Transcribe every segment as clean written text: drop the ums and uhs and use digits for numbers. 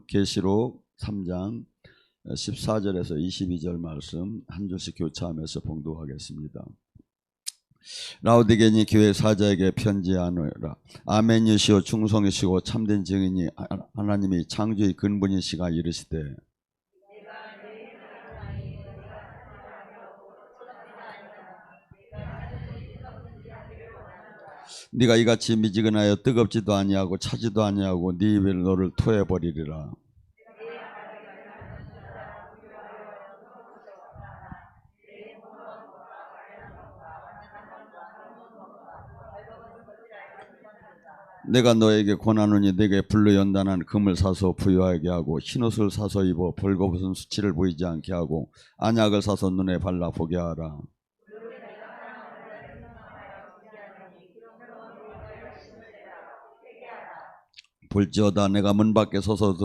계시록 3장 14절에서 22절 말씀 한 줄씩 교차하면서 봉독하겠습니다. 라오디게니 교회 사자에게 편지하노라. 아멘이시오 충성이시고 참된 증인이 하나님이 창조의 근본이시가 이르시되 네가 이같이 미지근하여 뜨겁지도 아니하고 차지도 아니하고 네 입에 너를 토해버리리라. 내가 너에게 권하노니 내게 불로 연단한 금을 사서 부유하게 하고 흰옷을 사서 입어 벌거벗은 수치를 보이지 않게 하고 안약을 사서 눈에 발라 보게 하라. 볼지어다 내가 문 밖에 서서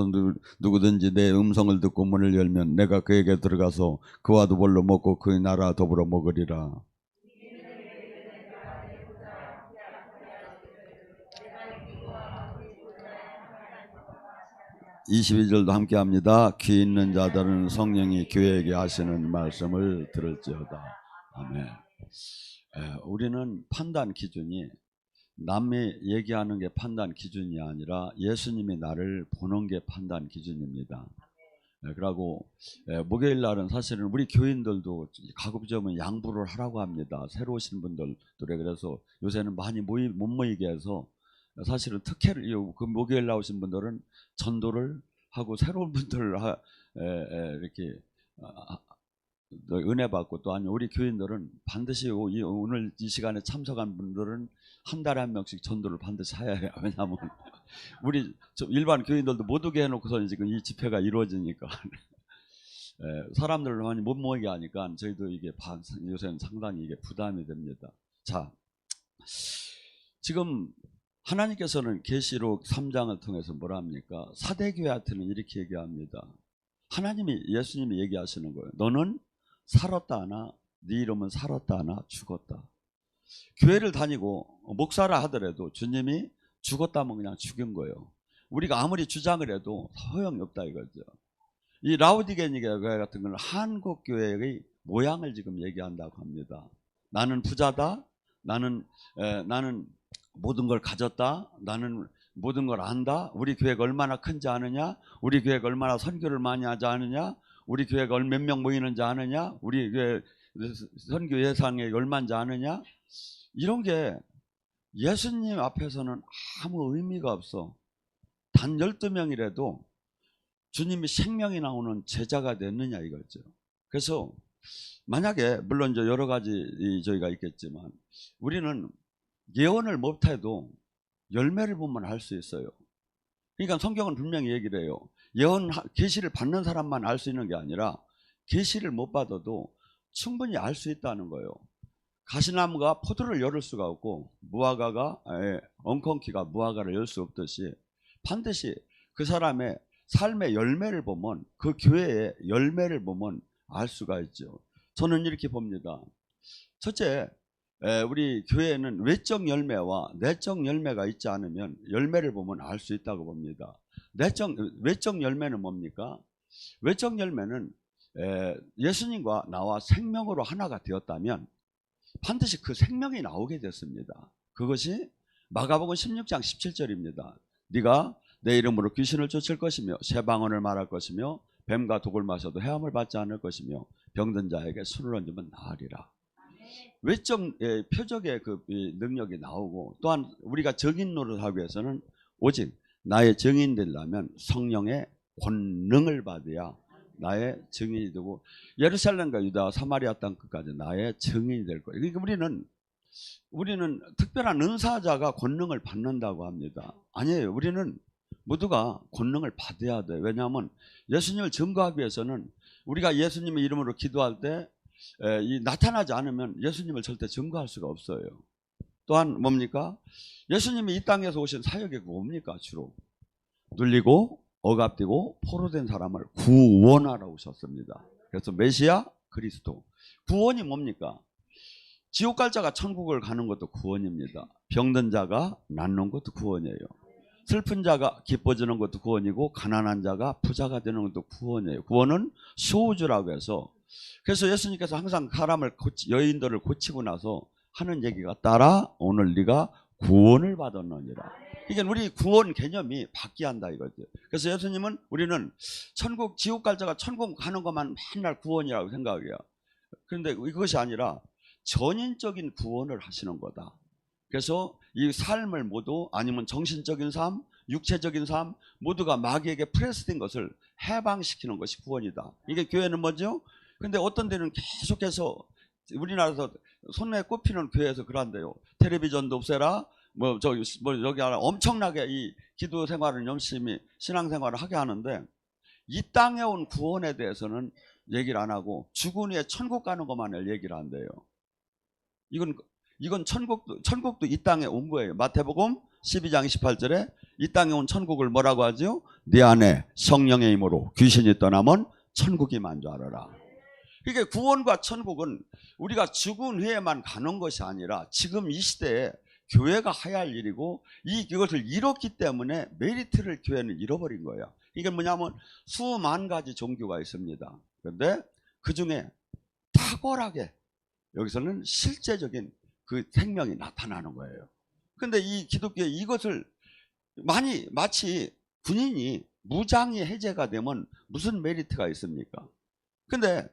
누구든지 내 음성을 듣고 문을 열면 내가 그에게 들어가서 그와 더불어 먹고 그의 나라 더불어 먹으리라. 22절도 함께합니다. 귀 있는 자들은 성령이 교회에게 하시는 말씀을 들을지어다. 아멘. 우리는 판단 기준이 남이 얘기하는 게 판단 기준이 아니라 예수님이 나를 보는 게 판단 기준입니다. 그리고 목요일 날은 사실은 우리 교인들도 가급적이면 양보를 하라고 합니다. 새로 오신 분들. 그래서 요새는 많이 못 모이게 해서 사실은 특혜를 그 목요일 나오신 분들은 전도를 하고 새로운 분들 이렇게 은혜 받고 또 아니 우리 교인들은 반드시 오늘 이 시간에 참석한 분들은 한 달에 한 명씩 전도를 반드시 해야 해요. 왜냐하면 우리 일반 교인들도 못 오게 해놓고서 지금 이 집회가 이루어지니까 사람들을 많이 못 모이게 하니까 저희도 이게 요새는 상당히 이게 부담이 됩니다. 자, 지금 하나님께서는 계시록 3장을 통해서 뭐라 합니까? 사대교회한테는 이렇게 얘기합니다. 하나님이 예수님이 얘기하시는 거예요. 너는 살았다 하나 네 이름은 살았다 하나 죽었다. 교회를 다니고 목사라 하더라도 주님이 죽었다면 그냥 죽인 거예요. 우리가 아무리 주장을 해도 소용이 없다 이거죠. 이 라오디게니 교회 같은 경우는 한국 교회의 모양을 지금 얘기한다고 합니다. 나는 부자다. 나는 모든 걸 가졌다. 나는 모든 걸 안다. 우리 교회가 얼마나 큰지 아느냐. 우리 교회가 얼마나 선교를 많이 하지 않느냐. 우리 교회가 몇 명 모이는지 아느냐. 우리 교회 선교 예산이 얼마인지 아느냐. 이런 게 예수님 앞에서는 아무 의미가 없어. 단 12명이라도 주님이 생명이 나오는 제자가 됐느냐 이거죠. 그래서 만약에 물론 이제 여러 가지 저희가 있겠지만 우리는 예언을 못해도 열매를 보면 알 수 있어요. 그러니까 성경은 분명히 얘기를 해요. 예언 계시를 받는 사람만 알 수 있는 게 아니라 계시를 못 받아도 충분히 알 수 있다는 거예요. 가시나무가 포도를 열을 수가 없고 무화과가 엉겅퀴가 무화과를 열 수 없듯이 반드시 그 사람의 삶의 열매를 보면 그 교회의 열매를 보면 알 수가 있죠. 저는 이렇게 봅니다. 첫째, 우리 교회에는 외적 열매와 내적 열매가 있지 않으면 열매를 보면 알 수 있다고 봅니다. 외적 열매는 뭡니까? 외적 열매는 예수님과 나와 생명으로 하나가 되었다면 반드시 그 생명이 나오게 됐습니다. 그것이 마가복음 16장 17절입니다. 네가 내 이름으로 귀신을 쫓을 것이며 새 방언을 말할 것이며 뱀과 독을 마셔도 해함을 받지 않을 것이며 병든 자에게 술을 얹으면 나으리라. 외적 표적의 그 능력이 나오고 또한 우리가 적인 노릇하기 위해서는 오직 나의 증인 되려면 성령의 권능을 받아야 나의 증인이 되고 예루살렘과 유다 사마리아 땅 끝까지 나의 증인이 될 거예요. 그러니까 우리는 특별한 은사자가 권능을 받는다고 합니다. 아니에요. 우리는 모두가 권능을 받아야 돼요. 왜냐하면 예수님을 증거하기 위해서는 우리가 예수님의 이름으로 기도할 때 나타나지 않으면 예수님을 절대 증거할 수가 없어요. 또한 뭡니까? 예수님이 이 땅에서 오신 사역이 뭡니까? 주로 눌리고 억압되고 포로된 사람을 구원하러 오셨습니다. 그래서 메시아 그리스도. 구원이 뭡니까? 지옥 갈 자가 천국을 가는 것도 구원입니다. 병든 자가 낫는 것도 구원이에요. 슬픈 자가 기뻐지는 것도 구원이고 가난한 자가 부자가 되는 것도 구원이에요. 구원은 소우주라고 해서, 그래서 예수님께서 항상 사람을 여인들을 고치고 나서 하는 얘기가 따라 오늘 네가 구원을 받았느니라. 이게 우리 구원 개념이 바뀌어야 한다 이거죠. 그래서 예수님은 우리는 천국 지옥 갈 자가 천국 가는 것만 맨날 구원이라고 생각해요. 그런데 이것이 아니라 전인적인 구원을 하시는 거다. 그래서 이 삶을 모두, 아니면 정신적인 삶, 육체적인 삶 모두가 마귀에게 프레스된 것을 해방시키는 것이 구원이다. 이게 교회는 뭐죠? 근데 어떤 데는 계속해서 우리나라에서 손에 꼽히는 교회에서 그런데요. 텔레비전도 없애라. 여기 하나 엄청나게 이 기도 생활을 열심히 신앙 생활을 하게 하는데, 이 땅에 온 구원에 대해서는 얘기를 안 하고 죽은 후에 천국 가는 것만을 얘기를 한대요. 이건 천국도 이 땅에 온 거예요. 마태복음 12장 28절에 이 땅에 온 천국을 뭐라고 하죠? 네 안에 성령의 힘으로 귀신이 떠나면 천국이 만줄 알아라. 이게 구원과 천국은 우리가 죽은 후에만 가는 것이 아니라 지금 이 시대에 교회가 해야 할 일이고, 이것을 잃었기 때문에 메리트를 교회는 잃어버린 거예요. 이게 뭐냐면 수만 가지 종교가 있습니다. 그런데 그 중에 탁월하게 여기서는 실제적인 그 생명이 나타나는 거예요. 근데 이 기독교에 이것을 마치 군인이 무장이 해제가 되면 무슨 메리트가 있습니까? 근데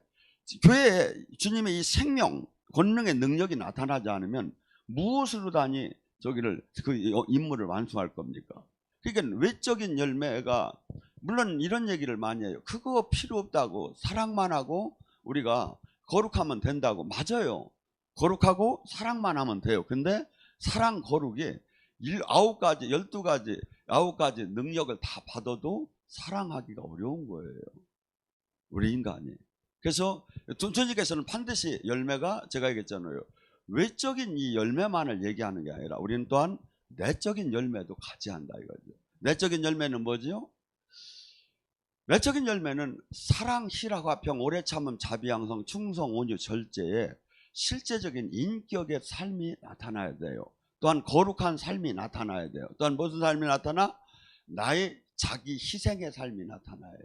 교회에 주님의 이 생명, 권능의 능력이 나타나지 않으면 무엇으로 다니 그 임무를 완수할 겁니까? 그러니까 외적인 열매가, 물론 이런 얘기를 많이 해요. 그거 필요 없다고, 사랑만 하고 우리가 거룩하면 된다고. 맞아요. 거룩하고 사랑만 하면 돼요. 근데 사랑, 거룩이 9가지, 12가지, 9가지 능력을 다 받아도 사랑하기가 어려운 거예요, 우리 인간이. 그래서 주님께서는 반드시 열매가, 제가 얘기했잖아요. 외적인 이 열매만을 얘기하는 게 아니라 우리는 또한 내적인 열매도 가져야 한다 이거죠. 내적인 열매는 뭐지요? 내적인 열매는 사랑, 희락, 화평, 오래 참음, 자비양성, 충성, 온유, 절제에 실제적인 인격의 삶이 나타나야 돼요. 또한 거룩한 삶이 나타나야 돼요. 또한 무슨 삶이 나타나? 나의 자기 희생의 삶이 나타나요.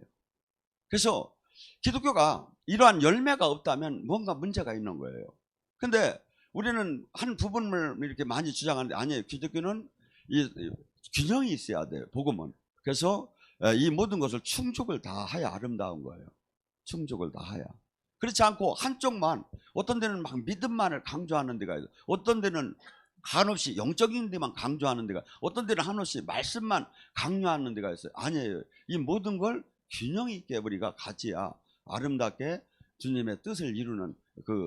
그래서 기독교가 이러한 열매가 없다면 뭔가 문제가 있는 거예요. 근데 우리는 한 부분을 이렇게 많이 주장하는데, 아니에요. 기독교는 이 균형이 있어야 돼요, 복음은. 그래서 이 모든 것을 충족을 다 해야 아름다운 거예요. 충족을 다 해야. 그렇지 않고 한쪽만, 어떤 데는 막 믿음만을 강조하는 데가 있어요. 어떤 데는 한없이 영적인 데만 강조하는 데가, 어떤 데는 한없이 말씀만 강요하는 데가 있어요. 아니에요. 이 모든 걸 균형 있게 우리가 가져야 아름답게 주님의 뜻을 이루는,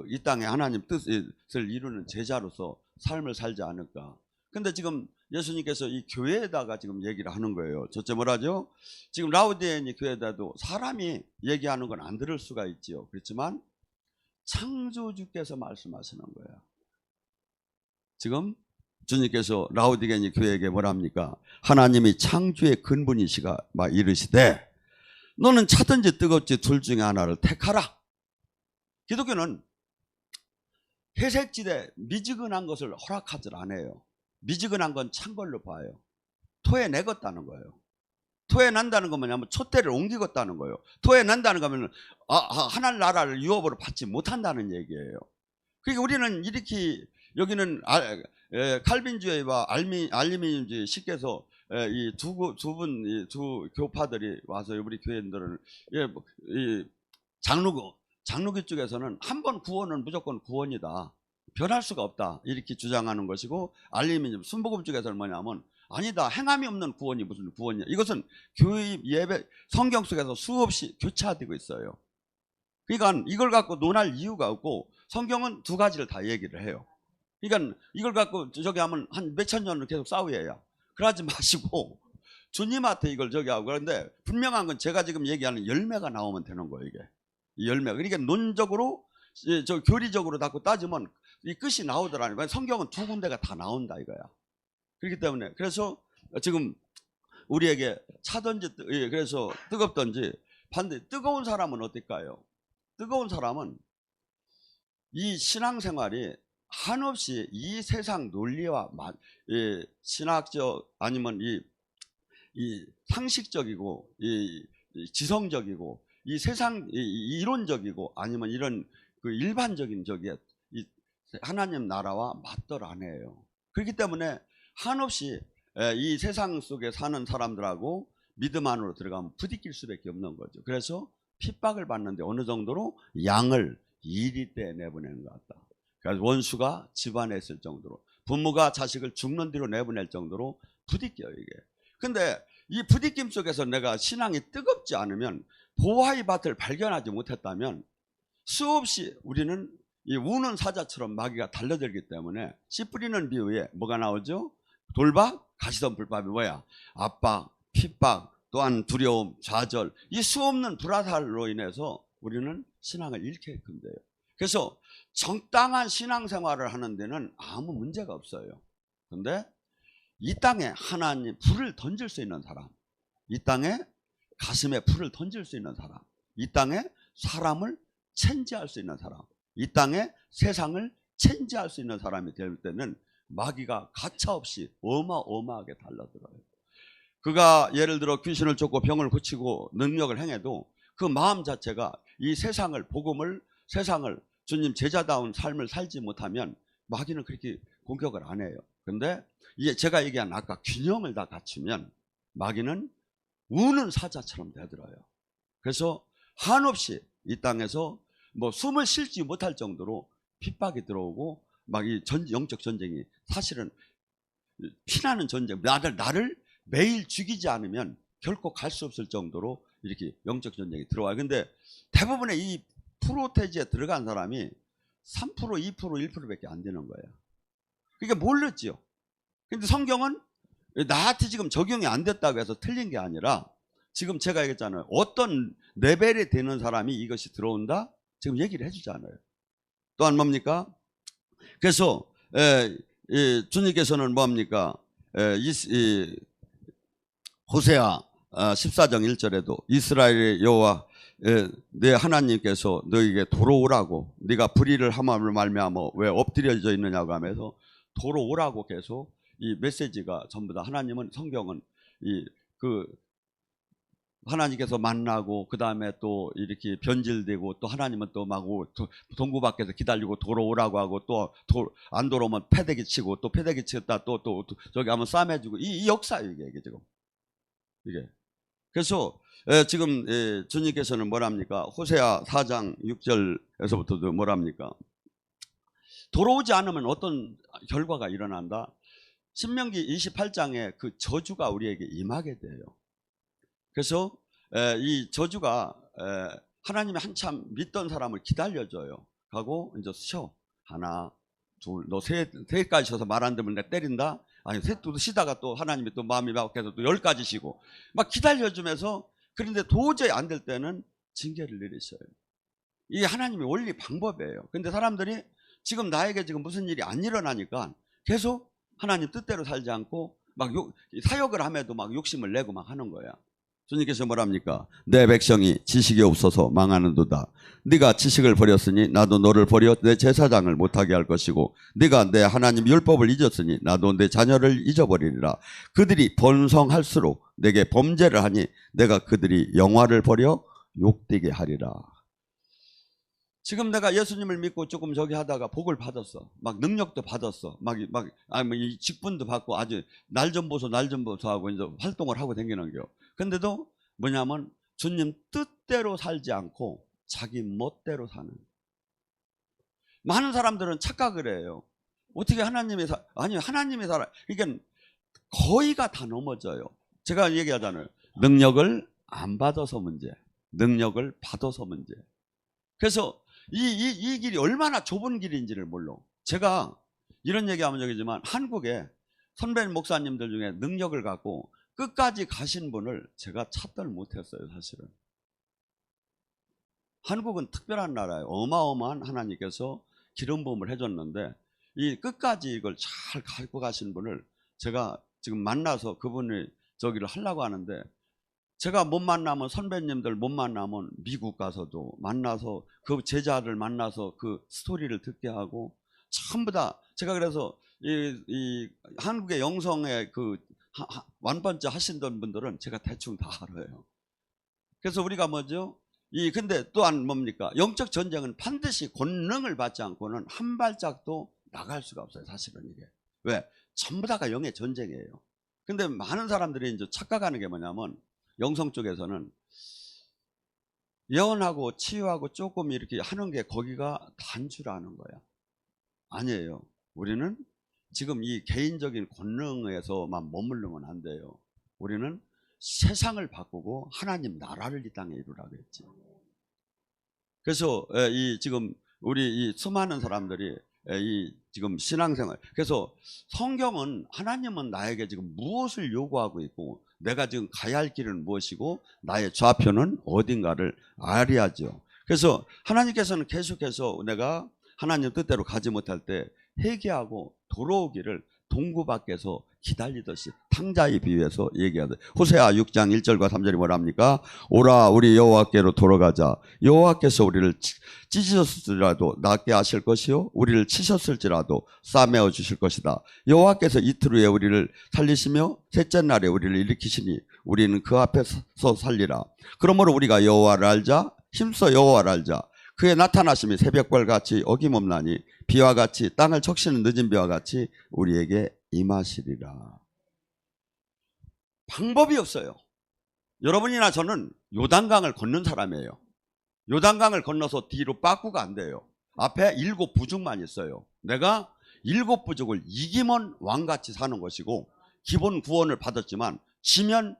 이 땅에 하나님 뜻을 이루는 제자로서 삶을 살지 않을까. 근데 지금 예수님께서 이 교회에다가 지금 얘기를 하는 거예요. 첫째 뭐라죠? 지금 라우디에니 교회에다도 사람이 얘기하는 건 안 들을 수가 있지요. 그렇지만 창조주께서 말씀하시는 거예요. 지금 주님께서 라우디게니 교회에게 뭐랍니까? 하나님이 창조의 근본이시가 막 이르시되 너는 차든지 뜨겁지 둘 중에 하나를 택하라. 기독교는 회색지대 미지근한 것을 허락하지 않아요. 미지근한 건 찬 걸로 봐요. 토해내겠다는 거예요. 토해난다는 건 뭐냐면 촛대를 옮기겠다는 거예요. 토해낸다는 거면 하나님 나라를 유업으로 받지 못한다는 얘기예요. 그러니까 우리는 이렇게, 여기는 칼빈주의와 알미늄주의 식께서 이 두 교파들이 와서 우리 교인들을, 이 장로교 쪽에서는 한 번 구원은 무조건 구원이다, 변할 수가 없다, 이렇게 주장하는 것이고, 알미늄 순복음 쪽에서는 뭐냐면 아니다, 행함이 없는 구원이 무슨 구원이냐. 이것은 교회 예배 성경 속에서 수없이 교차되고 있어요. 그러니까 이걸 갖고 논할 이유가 없고, 성경은 두 가지를 다 얘기를 해요. 그러니까 이걸 갖고 저기 하면 한 몇천 년을 계속 싸우여야. 그러지 마시고 주님한테 이걸 저기 하고. 그런데 분명한 건 제가 지금 얘기하는 열매가 나오면 되는 거예요, 이게. 이 열매가. 그러니까 논적으로, 교리적으로 자꾸 따지면 이 끝이 나오더라니까. 성경은 두 군데가 다 나온다 이거야. 그렇기 때문에, 그래서 지금 우리에게 차든지, 그래서 뜨겁든지, 반대 뜨거운 사람은 어떨까요? 뜨거운 사람은 이 신앙생활이 한없이 이 세상 논리와 신학적, 아니면 이 이 상식적이고 이 지성적이고 이 세상 이론적이고 아니면 이런 그 일반적인 저기에 이 하나님 나라와 맞들 안 해요. 그렇기 때문에 한없이 이 세상 속에 사는 사람들하고 믿음 안으로 들어가면 부딪힐 수밖에 없는 거죠. 그래서 핍박을 받는데 어느 정도로 양을 2리 때 내보내는 것 같다. 그래서 원수가 집안에 있을 정도로, 부모가 자식을 죽는 뒤로 내보낼 정도로 부딪혀요, 이게. 근데 이 부딪힘 속에서 내가 신앙이 뜨겁지 않으면, 보화의 밭을 발견하지 못했다면 수없이 우리는 이 우는 사자처럼 마귀가 달려들기 때문에, 씨 뿌리는 비유에 뭐가 나오죠? 돌박, 가시덤 불법이 뭐야? 압박, 핍박, 또한 두려움, 좌절, 이 수없는 불화살로 인해서 우리는 신앙을 잃게끔 돼요. 그래서 정당한 신앙생활을 하는 데는 아무 문제가 없어요. 그런데 이 땅에 하나님 불을 던질 수 있는 사람, 이 땅에 가슴에 불을 던질 수 있는 사람, 이 땅에 사람을 체인지할 수 있는 사람, 이 땅에 세상을 체인지할 수 있는 사람이 될 때는 마귀가 가차없이 어마어마하게 달라들어요. 그가 예를 들어 귀신을 쫓고 병을 고치고 능력을 행해도 그 마음 자체가 이 세상을, 복음을, 세상을, 주님 제자다운 삶을 살지 못하면 마귀는 그렇게 공격을 안 해요. 근데 이게 제가 얘기한 아까 균형을 다 갖추면 마귀는 우는 사자처럼 되들어요. 그래서 한없이 이 땅에서 뭐 숨을 쉬지 못할 정도로 핍박이 들어오고, 막 이 영적 전쟁이 사실은 피나는 전쟁, 나를 매일 죽이지 않으면 결코 갈 수 없을 정도로 이렇게 영적 전쟁이 들어와요. 근데 대부분의 이 프로테지에 들어간 사람이 3%, 2%, 1%밖에 안 되는 거예요. 그러니까 몰랐지요. 근데 성경은 나한테 지금 적용이 안 됐다고 해서 틀린 게 아니라, 지금 제가 얘기했잖아요. 어떤 레벨이 되는 사람이 이것이 들어온다? 지금 얘기를 해주잖아요. 또한 뭡니까? 그래서 주님께서는 뭡니까? 호세아 14장 1절에도 이스라엘의 여호와 내 하나님께서 너에게 돌아오라고, 네가 불의를 함함을 말미암아 왜 엎드려져 있느냐고 하면서 돌아오라고 계속 이 메시지가 전부 다, 하나님은, 성경은 하나님께서 만나고 그 다음에 또 이렇게 변질되고, 또 하나님은 또 막 동구 밖에서 기다리고 돌아오라고 하고, 또 안 돌아오면 패대기 치고, 또 패대기 치었다 또 저기 하면 싸매주고, 이 역사예요, 이게 지금. 이게. 그래서 지금 주님께서는 뭐랍니까? 호세아 4장 6절에서부터도 뭐랍니까? 돌아오지 않으면 어떤 결과가 일어난다? 신명기 28장에 그 저주가 우리에게 임하게 돼요. 그래서 이 저주가 하나님이 한참 믿던 사람을 기다려줘요. 하고 이제 쉬어. 하나, 둘, 너 셋까지 쉬어서 말 안 들으면 내가 때린다? 아니, 셋도 쉬다가 또 하나님이 또 마음이 막해서 또 10까지 쉬고 막 기다려주면서, 그런데 도저히 안 될 때는 징계를 내리셔요. 이게 하나님의 원리 방법이에요. 근데 사람들이 지금 나에게 지금 무슨 일이 안 일어나니까 계속 하나님 뜻대로 살지 않고 막 사역을 함에도 막 욕심을 내고 막 하는 거야. 주님께서 뭐랍니까? 내 백성이 지식이 없어서 망하는도다. 네가 지식을 버렸으니 나도 너를 버려 내 제사장을 못하게 할 것이고, 네가 내 하나님 율법을 잊었으니 나도 내 자녀를 잊어버리리라. 그들이 번성할수록 내게 범죄를 하니 내가 그들이 영화를 버려 욕되게 하리라. 지금 내가 예수님을 믿고 조금 저기 하다가 복을 받았어. 막 능력도 받았어. 이 직분도 받고 아주 날 좀 보소 하고 이제 활동을 하고 다니는 겨. 근데도 뭐냐면 주님 뜻대로 살지 않고 자기 멋대로 사는. 많은 사람들은 착각을 해요. 어떻게 하나님이 살아. 그러니까 거의가 다 넘어져요. 제가 얘기하잖아요. 능력을 안 받아서 문제, 능력을 받아서 문제. 그래서 이 길이 얼마나 좁은 길인지를 몰라. 제가 이런 얘기하면 저기지만 한국에 선배 목사님들 중에 능력을 갖고 끝까지 가신 분을 제가 찾들 못했어요, 사실은. 한국은 특별한 나라예요. 어마어마한 하나님께서 기름 부음을 해줬는데, 이 끝까지 이걸 잘 갖고 가신 분을 제가 지금 만나서 그분이 저기를 하려고 하는데, 제가 못 만나면, 선배님들 못 만나면 미국 가서도 만나서 그 제자를 만나서 그 스토리를 듣게 하고, 전부 다 제가 그래서 이 한국의 영성의 그 완번째 하신던 분들은 제가 대충 다 알아요. 그래서 우리가 뭐죠? 근데 또한 뭡니까? 영적 전쟁은 반드시 권능을 받지 않고는 한 발짝도 나갈 수가 없어요. 사실은 이게. 왜? 전부 다가 영의 전쟁이에요. 근데 많은 사람들이 이제 착각하는 게 뭐냐면, 영성 쪽에서는 예언하고 치유하고 조금 이렇게 하는 게 거기가 단주라는 거야. 아니에요. 우리는 지금 이 개인적인 권능에서만 머무르면 안 돼요. 우리는 세상을 바꾸고 하나님 나라를 이 땅에 이루라 그랬지. 그래서 지금 우리 이 수많은 사람들이 이 지금 신앙생활, 그래서 성경은 하나님은 나에게 지금 무엇을 요구하고 있고 내가 지금 가야 할 길은 무엇이고 나의 좌표는 어딘가를 알아야죠. 그래서 하나님께서는 계속해서 내가 하나님 뜻대로 가지 못할 때 회개하고 돌아오기를 동구 밖에서 기다리듯이 탕자에 비유해서 얘기하듯, 호세아 6장 1절과 3절이 뭐랍니까? 오라 우리 여호와께로 돌아가자. 여호와께서 우리를 찢으셨을지라도 낫게 하실 것이요 우리를 치셨을지라도 싸매어 주실 것이다. 여호와께서 이틀 후에 우리를 살리시며 셋째 날에 우리를 일으키시니 우리는 그 앞에서 살리라. 그러므로 우리가 여호와를 알자. 힘써 여호와를 알자. 그의 나타나심이 새벽별같이 어김없나니 비와 같이 땅을 적시는 늦은 비와 같이 우리에게 임하시리라. 방법이 없어요. 여러분이나 저는 요단강을 건넌 사람이에요. 요단강을 건너서 뒤로 빠꾸가 안 돼요. 앞에 7 부족만 있어요. 내가 7 부족을 이기면 왕같이 사는 것이고, 기본 구원을 받았지만 지면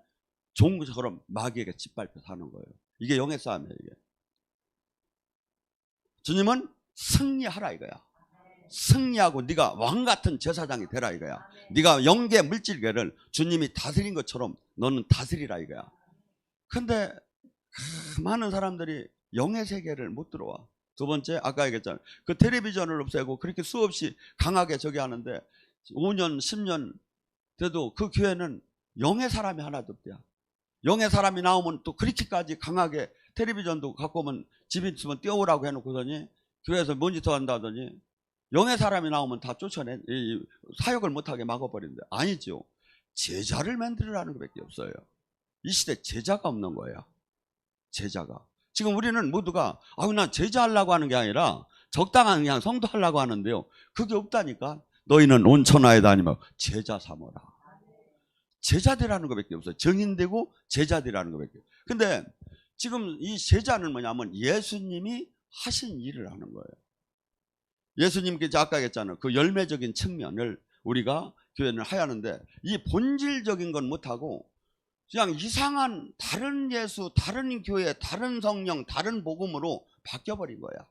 종처럼 마귀에게 짓밟혀 사는 거예요. 이게 영의 싸움이에요. 이게. 주님은 승리하라 이거야. 승리하고 네가 왕같은 제사장이 되라 이거야. 네가 영계 물질계를 주님이 다스린 것처럼 너는 다스리라 이거야. 근데 많은 사람들이 영의 세계를 못 들어와. 두 번째, 아까 얘기했잖아요. 그 텔레비전을 없애고 그렇게 수없이 강하게 저기 하는데 5년 10년 돼도 그 교회는 영의 사람이 하나도 없대요. 영의 사람이 나오면 또 그렇게까지 강하게 텔레비전도 갖고 오면 집에 있으면 띄워오라고 해놓고더니 교회에서 모니터 한다더니 영의 사람이 나오면 다 쫓아내, 사역을 못하게 막아버린다. 아니죠. 제자를 만들으라는 것밖에 없어요. 이 시대 제자가 없는 거예요. 제자가. 지금 우리는 모두가 난 제자 하려고 하는 게 아니라 적당한 그냥 성도 하려고 하는데요. 그게 없다니까. 너희는 온 천하에 다니며 제자 삼어라. 제자들이라는 것밖에 없어요. 정인되고 제자들이라는 것밖에. 근데 지금 이 제자는 뭐냐면 예수님이 하신 일을 하는 거예요. 예수님께서 아까 얘기했잖아요. 그 열매적인 측면을 우리가 교회는 해야 하는데, 이 본질적인 건 못하고 그냥 이상한 다른 예수, 다른 교회, 다른 성령, 다른 복음으로 바뀌어버린 거야.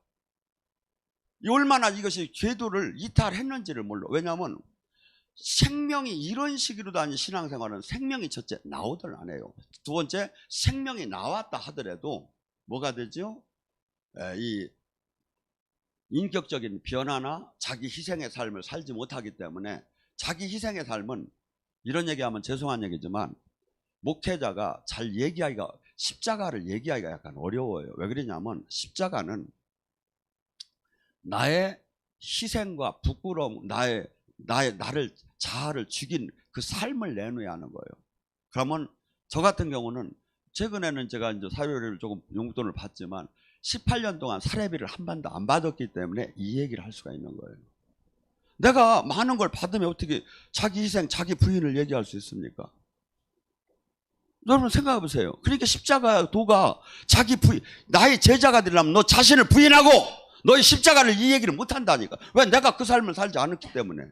얼마나 이것이 궤도를 이탈했는지를 몰라. 왜냐하면 생명이 이런 식으로 다닌 신앙생활은 생명이 첫째 나오들 안 해요. 두 번째, 생명이 나왔다 하더라도 뭐가 되죠? 이 인격적인 변화나 자기 희생의 삶을 살지 못하기 때문에, 자기 희생의 삶은 이런 얘기하면 죄송한 얘기지만 목회자가 잘 얘기하기가, 십자가를 얘기하기가 약간 어려워요. 왜 그러냐면 십자가는 나의 희생과 부끄러움, 나를 자아를 죽인 그 삶을 내놓아야 하는 거예요. 그러면 저 같은 경우는 최근에는 제가 이제 사료를 조금 용돈을 받지만 18년 동안 사례비를 한 번도 안 받았기 때문에 이 얘기를 할 수가 있는 거예요. 내가 많은 걸 받으면 어떻게 자기 희생, 자기 부인을 얘기할 수 있습니까? 여러분 생각해 보세요. 그러니까 십자가 도가 자기 부인, 나의 제자가 되려면 너 자신을 부인하고 너의 십자가를 이 얘기를 못 한다니까. 왜? 내가 그 삶을 살지 않았기 때문에.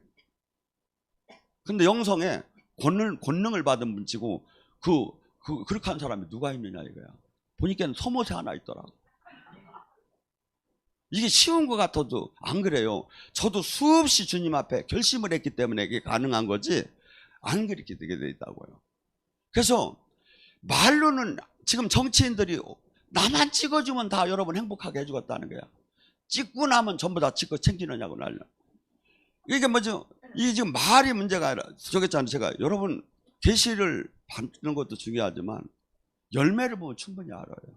근데 영성에 권능을 받은 분치고 그렇게 한 사람이 누가 있느냐 이거야. 보니까 소못에 하나 있더라고. 이게 쉬운 것 같아도 안 그래요. 저도 수없이 주님 앞에 결심을 했기 때문에 이게 가능한 거지, 안 그렇게 되게 돼 있다고요. 그래서 말로는 지금 정치인들이 나만 찍어주면 다 여러분 행복하게 해주겠다는 거야. 찍고 나면 전부 다 찍고 챙기느냐고 난리. 이게 뭐죠? 이게 지금 말이 문제가 아니라, 저겠잖아요. 제가 여러분 계시를 받는 것도 중요하지만 열매를 보면 충분히 알아요.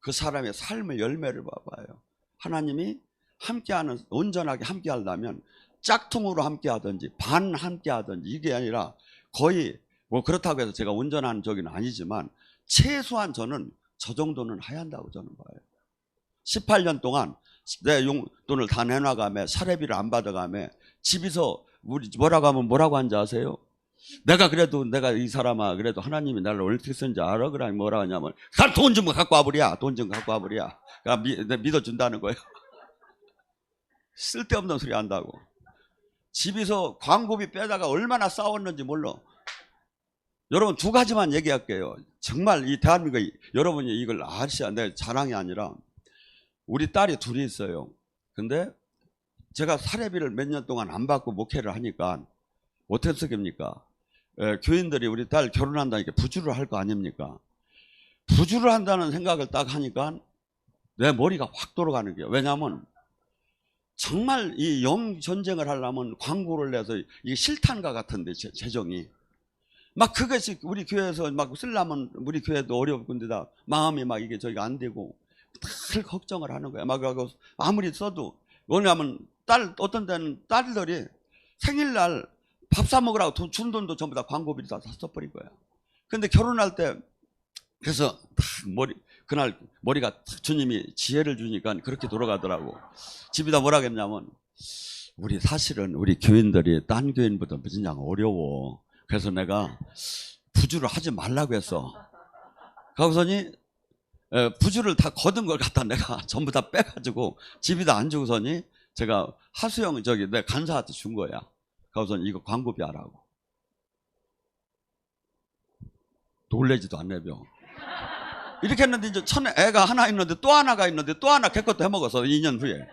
그 사람의 삶의 열매를 봐봐요. 하나님이 함께하는, 온전하게 함께하려면 짝퉁으로 함께하든지 반 함께하든지 이게 아니라 거의 뭐 그렇다고 해서 제가 온전한 적은 아니지만 최소한 저는 저 정도는 해야 한다고 저는 봐요. 18년 동안 내 용돈을 다 내놔가며 사례비를 안 받아가며 집에서 우리 뭐라고 하면 뭐라고 하는지 아세요? 내가 그래도 내가 이 사람아 그래도 하나님이 나를 어떻게 쓰는지 알아? 그러니 뭐라 하냐면 돈 좀 갖고 와버려. 돈 좀 갖고 와버려. 그러니까 믿어준다는 거예요. 쓸데없는 소리 한다고. 집에서 광고비 빼다가 얼마나 싸웠는지 몰라. 여러분 두 가지만 얘기할게요. 정말 이 대한민국 여러분이 이걸 아시야. 내 자랑이 아니라 우리 딸이 둘이 있어요. 근데 제가 사례비를 몇 년 동안 안 받고 목회를 하니까 어떻게 쓰겠습니까? 교인들이 우리 딸 결혼한다니까 부주를 할 거 아닙니까? 부주를 한다는 생각을 딱 하니까 내 머리가 확 돌아가는 거예요. 왜냐하면 정말 이 영 전쟁을 하려면 광고를 내서 이게 실탄과 같은데 재정이 막 그것이 우리 교회에서 막 쓰려면 우리 교회도 어려운데다 마음이 막 이게 저기가 안 되고 늘 걱정을 하는 거야. 막 하고 아무리 써도 뭐냐면 어떤 데는 딸들이 생일날 밥 사 먹으라고 준 돈도 전부 다 광고비를 다 써버린 거야. 근데 결혼할 때 그래서 그날 머리가 주님이 지혜를 주니까 그렇게 돌아가더라고. 집에다 뭐라 했냐면 우리 사실은 우리 교인들이 딴 교인보다 그냥 어려워. 그래서 내가 부주를 하지 말라고 했어. 거기서니 부주를 다 거둔 걸 갖다 내가 전부 다 빼가지고 집에다 안 주고서니 제가 하수영 내 간사한테 준 거야. 거기서 이거 광고비 하라고. 놀래지도 않네요. 이렇게 했는데 이제 애가 하나 있는데 또 하나가 있는데 또 하나 걔것도 해먹어서 2년 후에.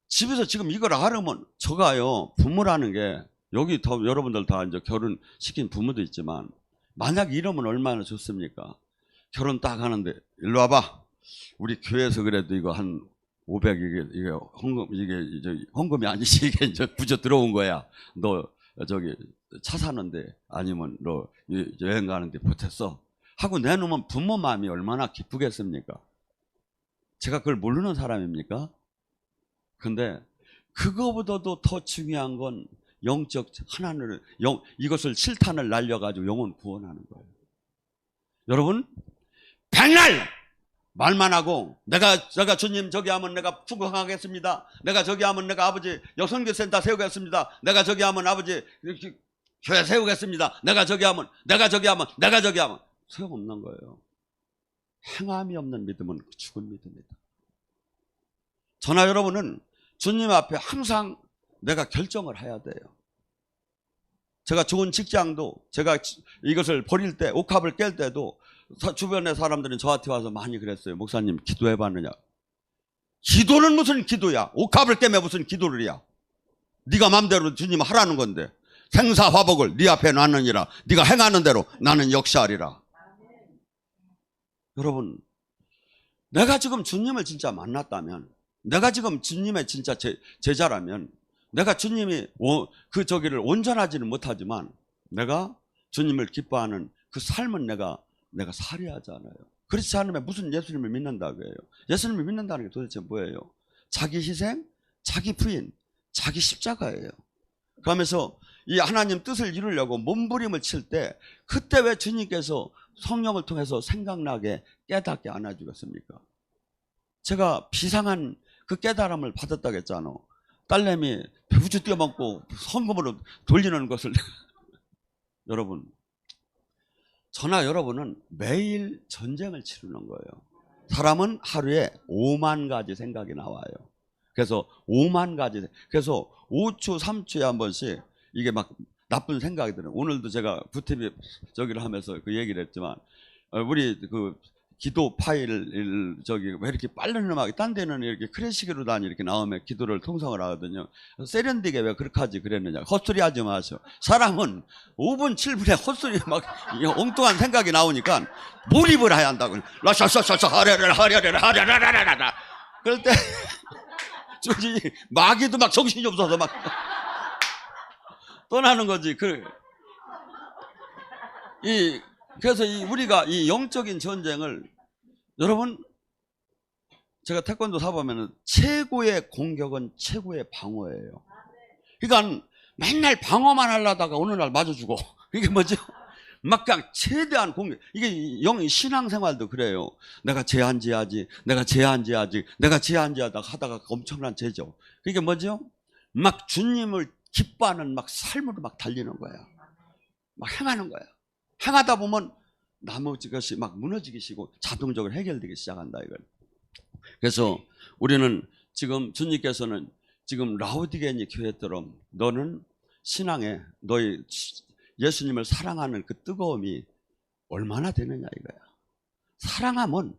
집에서 지금 이걸 하려면 저가요 부모라는 게 여기 더 여러분들 다 이제 결혼시킨 부모도 있지만 만약 이러면 얼마나 좋습니까? 결혼 딱 하는데 일로 와봐. 우리 교회에서 그래도 이거 한 500 이게 헌금이 아니지 이게 이제 부저 들어온 거야. 너 저기 차 사는데 아니면 너 여행 가는데 보탰어. 하고 내놓으면 부모 마음이 얼마나 기쁘겠습니까? 제가 그걸 모르는 사람입니까? 근데 그거보다도 더 중요한 건 영적 하나님을 이것을 실탄을 날려가지고 영혼 구원하는 거예요. 여러분 백날 말만 하고 내가 주님 저기 하면 내가 축복하겠습니다. 내가 저기 하면 내가 아버지 여성교센터 세우겠습니다. 내가 저기 하면 아버지 교회 세우겠습니다. 내가 저기 하면 소용없는 거예요. 행함이 없는 믿음은 죽은 믿음이다. 저나 여러분은 주님 앞에 항상 내가 결정을 해야 돼요. 제가 좋은 직장도 제가 이것을 버릴 때 옥합을 깰 때도 주변의 사람들은 저한테 와서 많이 그랬어요. 목사님 기도해 봤느냐. 기도는 무슨 기도야. 옥합을 깨면 무슨 기도를 해야. 네가 마음대로 주님 하라는 건데 생사화복을 네 앞에 놨느니라. 네가 행하는 대로 나는 역사하리라. 여러분 내가 지금 주님을 진짜 만났다면 내가 지금 주님의 진짜 제자라면 내가 주님이 저기를 온전하지는 못하지만 내가 주님을 기뻐하는 그 삶은 내가 살아야 하잖아요. 그렇지 않으면 무슨 예수님을 믿는다고 해요. 예수님을 믿는다는 게 도대체 뭐예요? 자기 희생, 자기 부인, 자기 십자가예요. 그러면서 이 하나님 뜻을 이루려고 몸부림을 칠 때 그때 왜 주님께서 성령을 통해서 생각나게 깨닫게 안아주겠습니까? 제가 비상한 그 깨달음을 받았다고 했잖아. 딸내미 배부주 띄어먹고 헌금으로 돌리는 것을 여러분 저나 여러분은 매일 전쟁을 치르는 거예요. 사람은 하루에 5만 가지 생각이 나와요. 그래서 5만 가지 그래서 5초 3초에 한 번씩 이게 막 나쁜 생각이 들어요. 오늘도 제가 부티비 저기를 하면서 그 얘기를 했지만 우리 그 기도 파일 저기 왜 이렇게 빠른 음악이 딴 데는 이렇게 클래식으로 다니 이렇게 나오면 기도를 통성을 하거든요. 세련되게 왜 그렇게 하지 그랬느냐. 헛소리 하지 마세요. 사람은 5분 7분에 헛소리 막 엉뚱한 생각이 나오니까 몰입을 해야 한다고. 라샤샤샤샤 하랴랴 그럴 때 저기 마귀도 막 정신이 없어서 막 떠나는 거지. 그래서 우리가 이 영적인 전쟁을 여러분 제가 태권도 사보면 최고의 공격은 최고의 방어예요. 그러니까 맨날 방어만 하려다가 어느 날 맞아주고. 이게 뭐죠? 막 그냥 최대한 공격. 이게 신앙생활도 그래요. 내가 제한제하지, 내가 제한제하지, 내가 제한제하다가 하다가 엄청난 죄죠. 그게 뭐죠? 막 주님을 기뻐하는 막 삶으로 막 달리는 거야. 막 행하는 거야. 행하다 보면 나머지 것이 막 무너지기 시고 자동적으로 해결되기 시작한다 이걸. 그래서 우리는 지금 주님께서는 지금 라우디게니 교회처럼 너는 신앙에 너의 예수님을 사랑하는 그 뜨거움이 얼마나 되느냐 이거야. 사랑하면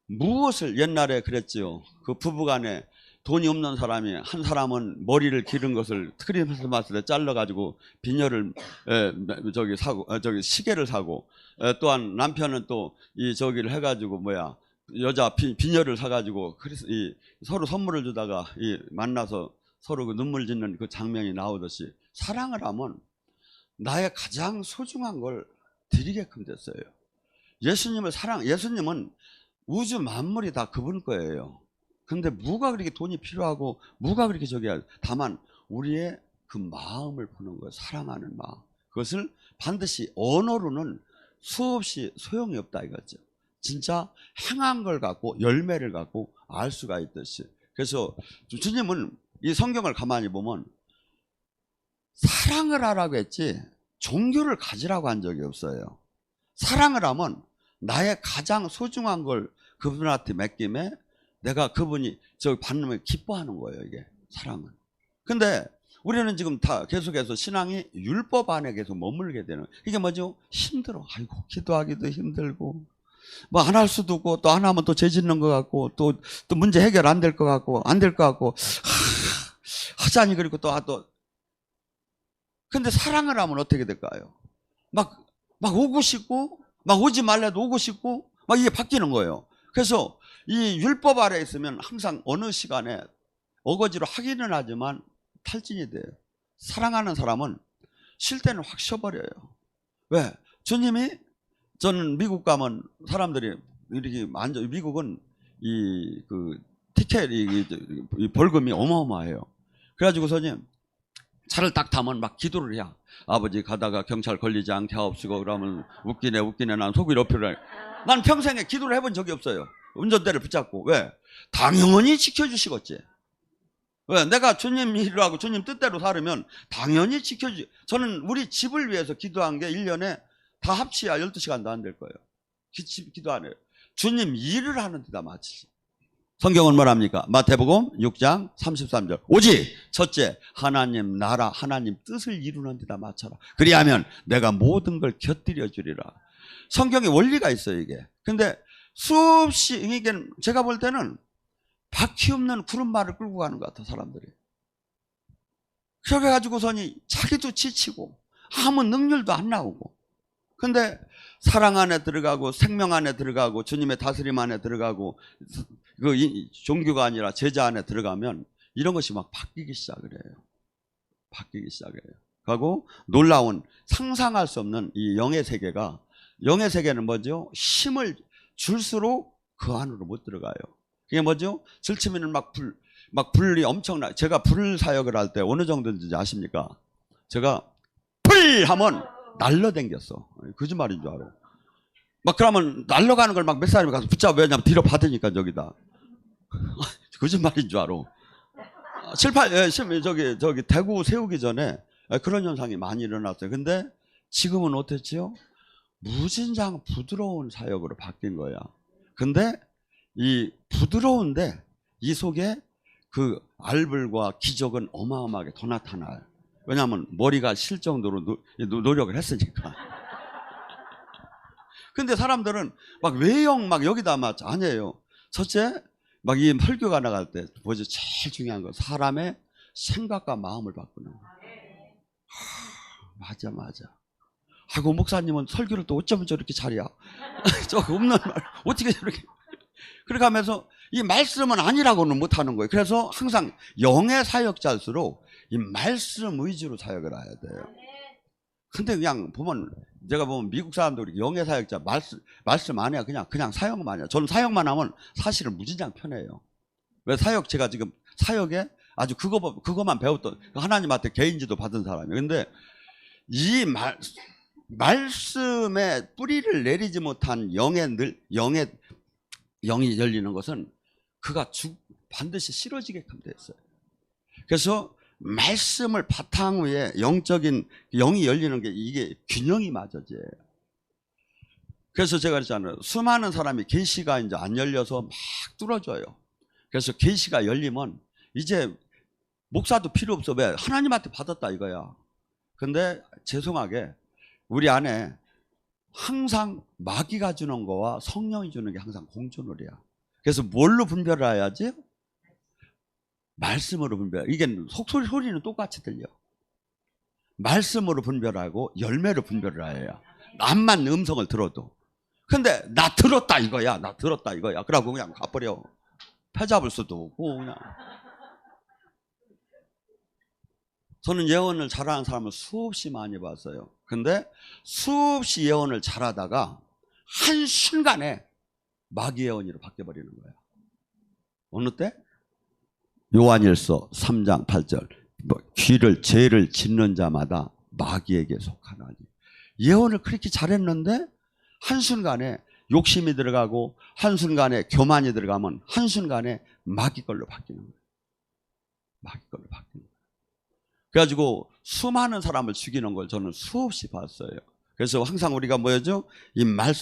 무엇을 옛날에 그랬지요. 그 부부간에 돈이 없는 사람이 한 사람은 머리를 기른 것을 크리스마스에 잘라가지고 비녀를 저기 시계를 사고 또한 남편은 또 이 저기를 해가지고 여자 비녀를 사가지고 서로 선물을 주다가 만나서 서로 그 눈물 짓는 그 장면이 나오듯이 사랑을 하면 나의 가장 소중한 걸 드리게끔 됐어요. 예수님은 우주 만물이 다 그분 거예요. 근데 뭐가 그렇게 돈이 필요하고 뭐가 그렇게 다만 우리의 그 마음을 보는 거예요. 사랑하는 마음. 그것을 반드시 언어로는 수없이 소용이 없다 이거죠. 진짜 행한 걸 갖고 열매를 갖고 알 수가 있듯이. 그래서 주님은 이 성경을 가만히 보면 사랑을 하라고 했지 종교를 가지라고 한 적이 없어요. 사랑을 하면 나의 가장 소중한 걸 그분한테 맡김에 내가 그분이 받으면 기뻐하는 거예요. 이게 사랑은. 근데 우리는 지금 다 계속해서 신앙이 율법 안에 계속 머물게 되는. 이게 뭐죠? 힘들어. 아이고 기도하기도 힘들고 뭐 안 할 수도 없고 또 안 하면 또 죄 짓는 것 같고 또 문제 해결 안 될 것 같고 안 될 것 같고 하자니 그리고 또 근데 사랑을 하면 어떻게 될까요? 막 오고 싶고 막 오지 말래도 오고 싶고 막 이게 바뀌는 거예요. 그래서 이 율법 아래에 있으면 항상 어느 시간에 어거지로 하기는 하지만 탈진이 돼요. 사랑하는 사람은 쉴 때는 확 쉬어버려요. 왜? 주님이 저는 미국 가면 사람들이 이렇게 미국은 그 티켓 이 벌금이 어마어마해요. 그래가지고 선생님 차를 딱 타면 막 기도를 해야 아버지 가다가 경찰 걸리지 않게 하옵시고 그러면 웃기네 난 속이 높이를 난 평생에 기도를 해본 적이 없어요. 운전대를 붙잡고. 왜? 당연히 지켜주시겠지. 왜? 내가 주님 일을 하고 주님 뜻대로 살으면 당연히 지켜주시. 저는 우리 집을 위해서 기도한 게 1년에 다 합치야 12시간도 안 될 거예요. 기도 안 해요. 주님 일을 하는 데다 마치지. 성경은 뭐랍니까? 마태복음 6장 33절. 오직 첫째 하나님 나라 하나님 뜻을 이루는 데다 맞춰라. 그리하면 내가 모든 걸 곁들여 주리라. 성경에 원리가 있어요 이게. 근데 수없이 이게 제가 볼 때는 바퀴 없는 구름말을 끌고 가는 것 같아 사람들이. 그래 가지고서니 자기도 지치고 아무 능률도 안 나오고. 근데 사랑 안에 들어가고 생명 안에 들어가고 주님의 다스림 안에 들어가고 그 종교가 아니라 제자 안에 들어가면 이런 것이 막 바뀌기 시작을 해요. 바뀌기 시작해요. 하고 놀라운 상상할 수 없는 이 영의 세계는 뭐죠? 힘을 줄수록 그 안으로 못 들어가요. 그게 뭐죠? 절치면은 막 불이 엄청나. 제가 불 사역을 할 때 어느 정도인지 아십니까? 제가 불 하면 날라댕겼어. 거짓말인 줄 알아. 막 그러면 날아가는 걸 막 몇 사람이 가서 붙잡아. 왜냐면 뒤로 받으니까 저기다. 거짓말인 줄 알아. 저기 대구 세우기 전에 그런 현상이 많이 일어났어요. 근데 지금은 어땠지요? 무진장 부드러운 사역으로 바뀐 거야. 근데 이 부드러운데 이 속에 그 알불과 기적은 어마어마하게 더 나타나요. 왜냐하면 머리가 실 정도로 노력을 했으니까. 근데 사람들은 막 외형 막 여기다 막 아니에요. 첫째 막 이 설교가 나갈 때 뭐죠? 제일 중요한 건 사람의 생각과 마음을 바꾸는 거. 맞아. 하고 목사님은 설교를 또 어쩌면 저렇게 잘해야. 저 없는 말 어떻게 저렇게. 그렇게 하면서 이 말씀은 아니라고는 못하는 거예요. 그래서 항상 영의 사역자일수록 이 말씀 위주로 사역을 해야 돼요. 근데 그냥 제가 보면 미국 사람들이 영의 사역자 말씀 안 해요. 그냥 사역만 해요. 저는 사역만 하면 사실은 무진장 편해요. 왜 제가 지금 사역에 아주 그거만 배웠던, 하나님한테 개인지도 받은 사람이에요. 근데 이 말씀에 뿌리를 내리지 못한 영이 열리는 것은 그가 반드시 쓰러지게끔 됐어요. 그래서 말씀을 바탕 위에 영적인 영이 열리는 게 이게 균형이 맞아져요. 그래서 제가 그랬잖아요. 수많은 사람이 계시가 이제 안 열려서 막 뚫어져요. 그래서 계시가 열리면 이제 목사도 필요 없어. 왜? 하나님한테 받았다 이거야. 근데 죄송하게 우리 안에 항상 마귀가 주는 거와 성령이 주는 게 항상 공존을 해요. 그래서 뭘로 분별을 해야지? 말씀으로 분별. 이게 소리는 똑같이 들려. 말씀으로 분별하고 열매로 분별을 해야 안 맞는 음성을 들어도. 근데 나 들었다 이거야. 나 들었다 이거야. 그러고 그냥 가버려. 패잡을 수도 없고 그냥. 저는 예언을 잘하는 사람을 수없이 많이 봤어요. 근데 수없이 예언을 잘하다가 한순간에 마귀 예언으로 바뀌어버리는 거예요. 어느 때? 요한일서 3장 8절 죄를 짓는 자마다 마귀에게 속하나니. 예언을 그렇게 잘했는데 한순간에 욕심이 들어가고 한순간에 교만이 들어가면 한순간에 마귀 걸로 바뀌는 거예요. 마귀 걸로 바뀌는 거예요. 그래가지고 수많은 사람을 죽이는 걸 저는 수없이 봤어요. 그래서 항상 우리가 뭐였죠?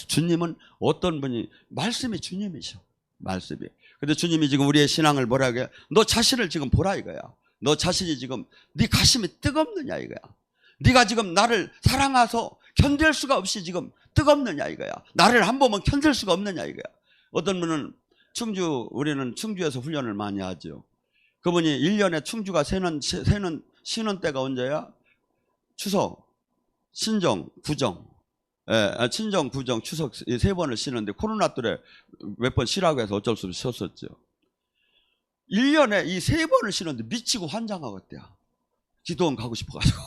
주님은 어떤 분이, 말씀이 주님이셔. 말씀이. 근데 주님이 지금 우리의 신앙을 뭐라고 해요? 너 자신을 지금 보라 이거야. 너 자신이 지금 네 가슴이 뜨겁느냐 이거야. 네가 지금 나를 사랑해서 견딜 수가 없이 지금 뜨겁느냐 이거야. 나를 한 번만 견딜 수가 없느냐 이거야. 어떤 분은 우리는 충주에서 훈련을 많이 하죠. 그분이 1년에 충주가 쉬는 때가 언제야? 추석, 신정, 구정. 친정, 구정, 추석 3번을 쉬는데 코로나 때에 몇 번 쉬라고 해서 어쩔 수 없이 쉬었었죠. 1년에 이 3번을 쉬는데 미치고 환장하겠대요. 기도원 가고 싶어가지고.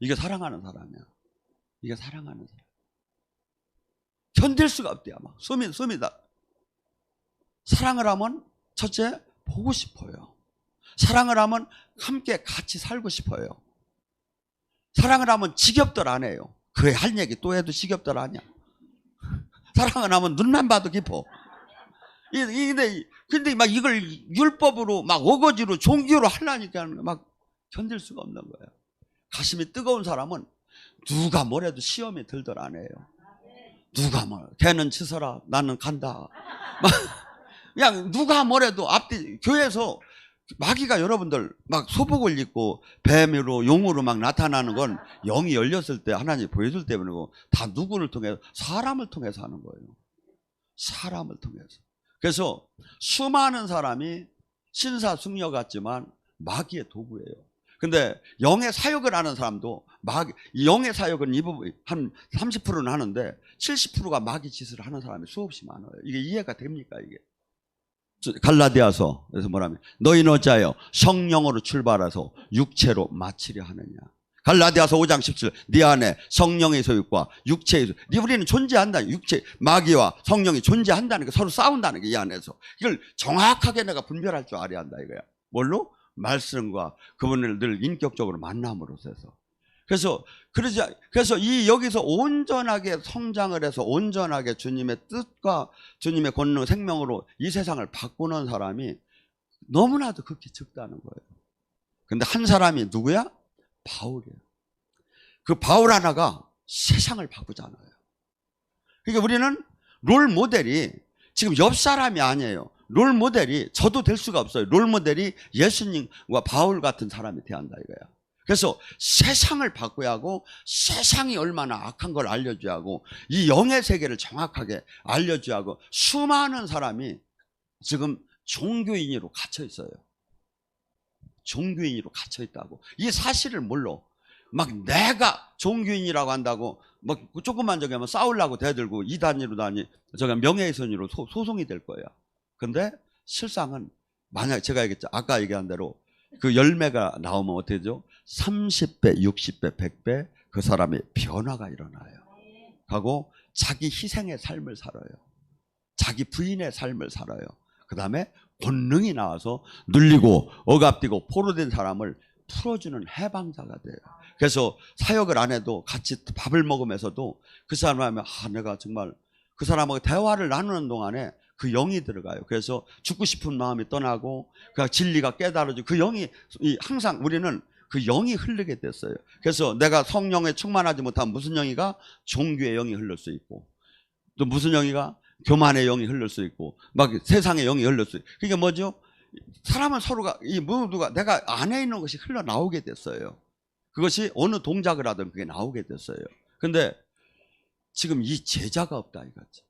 이게 사랑하는 사람이야. 이게 사랑하는 사람. 견딜 수가 없대요. 막 숨이다. 사랑을 하면 첫째 보고 싶어요. 사랑을 하면 함께 같이 살고 싶어요. 사랑을 하면 지겹들 안 해요. 그래 할 얘기 또 해도 지겹들 아니야. 사랑을 하면 눈만 봐도 깊어. 근데 막 이걸 율법으로 막 어거지로 종교로 하려니까 막 견딜 수가 없는 거예요. 가슴이 뜨거운 사람은 누가 뭐래도 시험이 들들 안 해요. 누가 뭐 걔는 치서라 나는 간다. 막 그냥 누가 뭐래도 앞뒤 교회에서 마귀가 여러분들 막 소복을 입고 뱀으로 용으로 막 나타나는 건 영이 열렸을 때 하나님이 보여줄 때문이고 다 누구를 통해서? 사람을 통해서 하는 거예요. 사람을 통해서. 그래서 수많은 사람이 신사숙녀 같지만 마귀의 도구예요. 근데 영의 사역을 하는 사람도 영의 사역은 이 부분 한 30%는 하는데 70%가 마귀 짓을 하는 사람이 수없이 많아요. 이게 이해가 됩니까 이게? 갈라디아서에서 뭐라면 너희는 어찌하여 성령으로 출발해서 육체로 마치려 하느냐. 갈라디아서 5장 17 네 안에 성령의 소유과 육체의 소유. 우리는 존재한다. 육체 마귀와 성령이 존재한다는 게 서로 싸운다는 게 이 안에서. 이걸 정확하게 내가 분별할 줄 알아야 한다 이거야. 뭘로? 말씀과 그분을 늘 인격적으로 만남으로써 해서. 그래서 여기서 온전하게 성장을 해서 온전하게 주님의 뜻과 주님의 권능 생명으로 이 세상을 바꾸는 사람이 너무나도 극히 적다는 거예요. 근데 한 사람이 누구야? 바울이에요. 그 바울 하나가 세상을 바꾸잖아요. 그러니까 우리는 롤 모델이 지금 옆 사람이 아니에요. 롤 모델이 저도 될 수가 없어요. 롤 모델이 예수님과 바울 같은 사람이 돼야 한다 이거야. 그래서 세상을 바꿔야 하고 세상이 얼마나 악한 걸 알려줘야 하고 이 영의 세계를 정확하게 알려줘야 하고 수많은 사람이 지금 종교인으로 갇혀 있어요. 종교인으로 갇혀 있다고. 이 사실을 몰라. 막 내가 종교인이라고 한다고 막 조금만 저기 하면 싸우려고 대들고 이단으로 저기 명예훼손으로 소송이 될 거야. 근데 실상은 만약 제가 얘기했죠. 아까 얘기한 대로 그 열매가 나오면 어떻게 되죠? 30배, 60배, 100배 그 사람의 변화가 일어나요. 하고 자기 희생의 삶을 살아요. 자기 부인의 삶을 살아요. 그 다음에 본능이 나와서 눌리고 억압되고 포로된 사람을 풀어주는 해방자가 돼요. 그래서 사역을 안 해도 같이 밥을 먹으면서도 그 사람을 하면 내가 정말 그 사람하고 대화를 나누는 동안에 그 영이 들어가요. 그래서 죽고 싶은 마음이 떠나고 그 진리가 깨달아지고 그 영이 항상 우리는 그 영이 흐르게 됐어요. 그래서 내가 성령에 충만하지 못하면 무슨 영이가 종교의 영이 흐를 수 있고 또 무슨 영이가 교만의 영이 흐를 수 있고 막 세상의 영이 흐를 수 있고 그게 뭐죠? 사람은 서로가 이 모두가 내가 안에 있는 것이 흘러나오게 됐어요. 그것이 어느 동작을 하든 그게 나오게 됐어요. 근데 지금 이 제자가 없다 이거죠.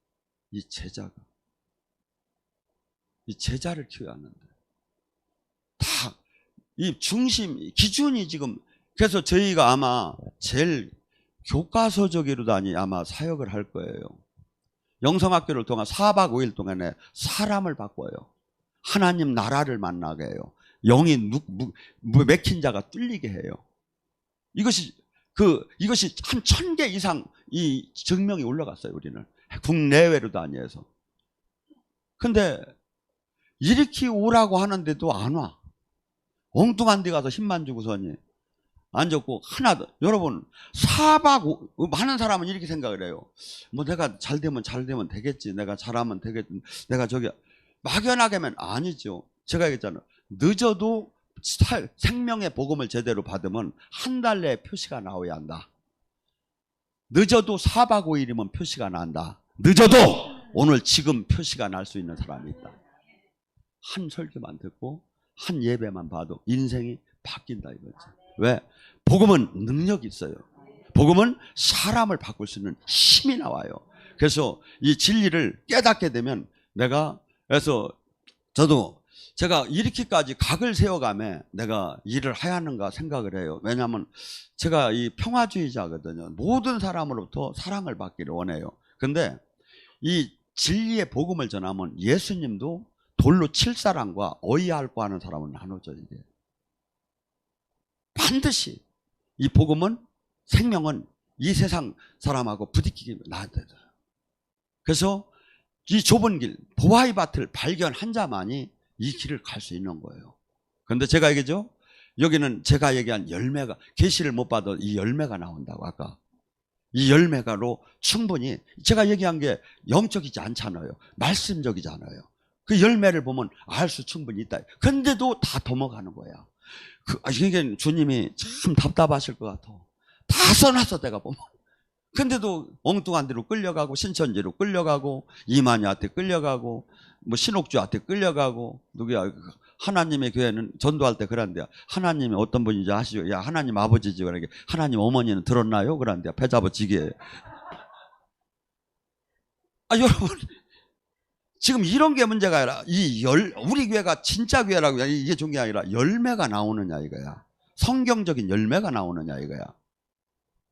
이 제자를 키워야 하는데 다 이 중심 기준이 지금 그래서 저희가 아마 제일 교과서적으로다니 아마 사역을 할 거예요. 영성학교를 통한 4박 5일 동안에 사람을 바꿔요. 하나님 나라를 만나게 해요. 영이 맥힌 자가 뚫리게 해요. 이것이 한 1000개 이상 이 증명이 올라갔어요. 우리는 국내외로도 아니어서. 근데 이렇게 오라고 하는데도 안 와. 엉뚱한 데 가서 힘만 주고서니 앉았고 하나도 여러분 4박 5 많은 사람은 이렇게 생각을 해요. 뭐 내가 잘 되면 되겠지. 내가 잘하면 되겠지. 내가 저기 막연하게 하면 아니죠. 제가 얘기했잖아요. 늦어도 생명의 복음을 제대로 받으면 한 달 내에 표시가 나와야 한다. 늦어도 4박 5일이면 표시가 난다. 늦어도 오늘 지금 표시가 날 수 있는 사람이 있다. 한 설교만 듣고 한 예배만 봐도 인생이 바뀐다 이거죠. 왜? 복음은 능력이 있어요. 복음은 사람을 바꿀 수 있는 힘이 나와요. 그래서 이 진리를 깨닫게 되면 그래서 저도 제가 이렇게까지 각을 세워가며 내가 일을 해야 하는가 생각을 해요. 왜냐하면 제가 이 평화주의자거든요. 모든 사람으로부터 사랑을 받기를 원해요. 근데 이 진리의 복음을 전하면 예수님도 돌로 칠 사람과 어이할고 하는 사람은 나눠져 이게. 반드시 이 복음은 생명은 이 세상 사람하고 부딪히게 나야 돼요. 그래서 이 좁은 길, 보아의 밭을 발견한 자만이 이 길을 갈 수 있는 거예요. 그런데 제가 얘기죠. 여기는 제가 얘기한 열매가 계시를 못 받아 이 열매가 나온다고 아까. 이 열매가로 충분히 제가 얘기한 게 영적이지 않잖아요. 말씀적이잖아요. 그 열매를 보면 알 수 충분히 있다. 근데도 다 넘어가는 거야. 이게 주님이 참 답답하실 것 같아. 다 써놨어 내가 보면. 근데도 엉뚱한 데로 끌려가고 신천지로 끌려가고 이만희한테 끌려가고 뭐 신옥주한테 끌려가고 누구야 하나님의 교회는 전도할 때 그런데요. 하나님이 어떤 분인지 아시죠? 야 하나님 아버지지 그러게 하나님 어머니는 들었나요? 그런데요. 배 잡아지게. 여러분 지금 이런 게 문제가 아니라 우리 교회가 진짜 교회라고 이게 중요한 게 아니라 열매가 나오느냐 이거야. 성경적인 열매가 나오느냐 이거야.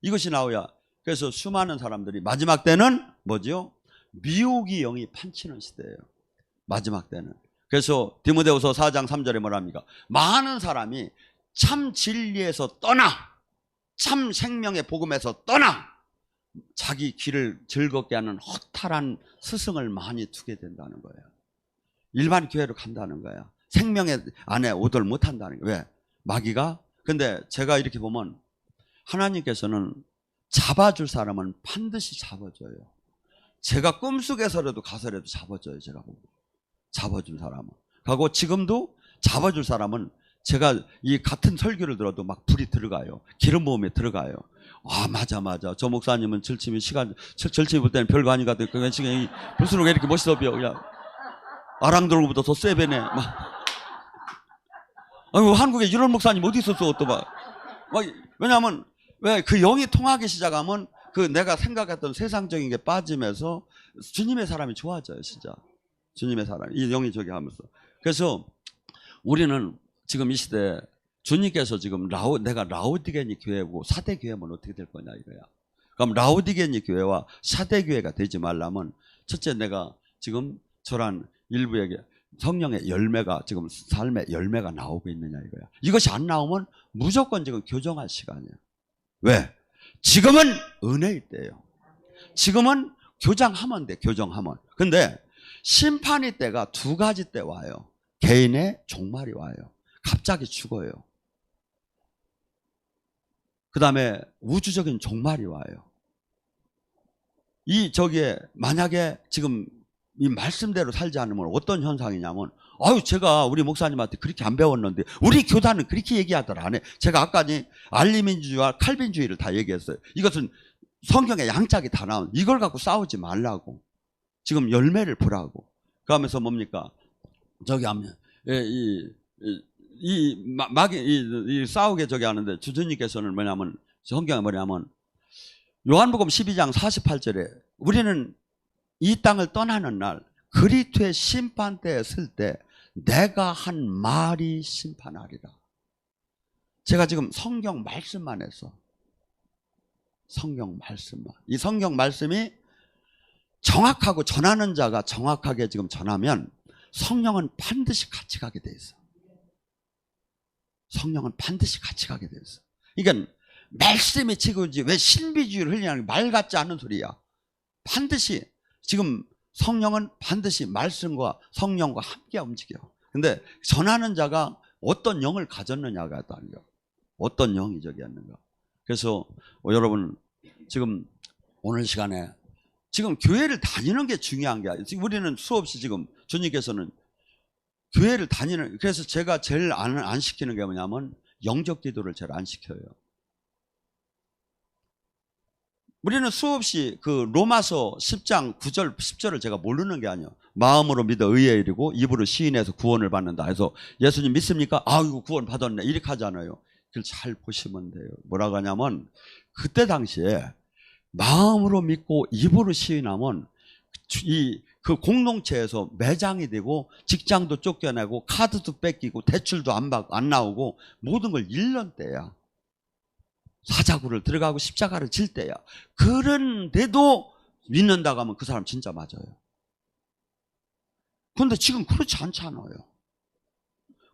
이것이 나와야. 그래서 수많은 사람들이 마지막 때는 뭐죠? 미혹이 영이 판치는 시대예요. 마지막 때는. 그래서 디모데후서 4장 3절에 뭐랍니까? 많은 사람이 참 진리에서 떠나 참 생명의 복음에서 떠나 자기 길을 즐겁게 하는 허탈한 스승을 많이 두게 된다는 거예요. 일반 교회로 간다는 거야. 생명의 안에 오돌 못한다는 거예요. 왜? 마귀가. 근데 제가 이렇게 보면 하나님께서는 잡아줄 사람은 반드시 잡아줘요. 제가 꿈속에서라도 가서라도 잡아줘요. 제가 보면 잡아준 사람은. 하고 지금도 잡아줄 사람은 제가 이 같은 설교를 들어도 막 불이 들어가요. 기름 부음에 들어가요. 맞아. 저 목사님은 절침이 볼 때는 별거 아닌 것 같아요. 그 시간에 볼수록 왜 이렇게 멋있어 보여. 그냥 아랑드로보다 더 세배네. 한국에 이런 목사님 어디 있었어 또 막. 왜냐하면 왜 그 영이 통하기 시작하면 그 내가 생각했던 세상적인 게 빠지면서 주님의 사람이 좋아져요, 진짜. 주님의 사람, 이 영이 저기 하면서. 그래서 우리는 지금 이 시대에 주님께서 지금 내가 라오디게니 교회고 사대 교회면 어떻게 될 거냐 이거야. 그럼 라오디게니 교회와 사대 교회가 되지 말라면 첫째 내가 지금 저런 일부에게 성령의 열매가 지금 삶의 열매가 나오고 있느냐 이거야. 이것이 안 나오면 무조건 지금 교정할 시간이야. 왜? 지금은 은혜일 때예요. 지금은 교장하면 돼. 교정하면. 근데 심판의 때가 두 가지 때 와요. 개인의 종말이 와요. 갑자기 죽어요. 그 다음에 우주적인 종말이 와요. 저기에 만약에 지금 이 말씀대로 살지 않으면 어떤 현상이냐면, 아유, 제가 우리 목사님한테 그렇게 안 배웠는데 우리 교단은 그렇게 얘기하더라 안 해. 제가 아까 알리민주주의와 칼빈주의를 다 얘기했어요. 이것은 성경에 양짝이 다 나온, 이걸 갖고 싸우지 말라고. 지금 열매를 보라고. 그 하면서 뭡니까? 저기 하면 싸우게 저기 하는데 주주님께서는 뭐냐면, 성경에 뭐냐면 요한복음 12장 48절에 우리는 이 땅을 떠나는 날 그리스도의 심판대에 설 때 내가 한 말이 심판하리라. 제가 지금 성경 말씀만 했어. 성경 말씀만. 이 성경 말씀이 정확하고 전하는 자가 정확하게 지금 전하면 성령은 반드시 같이 가게 돼 있어. 성령은 반드시 같이 가게 돼 있어. 그러니까 말씀이 지금지 왜 신비주의를 흘리냐는 말 같지 않은 소리야. 반드시 지금 성령은 반드시 말씀과 성령과 함께 움직여. 근데 전하는 자가 어떤 영을 가졌느냐가 다른 거. 어떤 영이 저기 있는가. 그래서 여러분 지금 오늘 시간에 지금 교회를 다니는 게 중요한 게 아니에요. 지금 우리는 수없이 지금 주님께서는 교회를 다니는, 그래서 제가 제일 안 시키는 게 뭐냐면 영적 기도를 제일 안 시켜요. 우리는 수없이 그 로마서 10장 9절 10절을 제가 모르는 게 아니에요. 마음으로 믿어 의에 이르고 입으로 시인해서 구원을 받는다 해서 예수님 믿습니까? 아이고 구원 받았네 이렇게 하잖아요. 그걸 잘 보시면 돼요. 뭐라고 하냐면 그때 당시에 마음으로 믿고 입으로 시인하면 그 공동체에서 매장이 되고 직장도 쫓겨내고 카드도 뺏기고 대출도 안 나오고 모든 걸 잃는 때야. 사자구를 들어가고 십자가를 질 때야. 그런데도 믿는다고 하면 그 사람 진짜 맞아요. 그런데 지금 그렇지 않잖아요.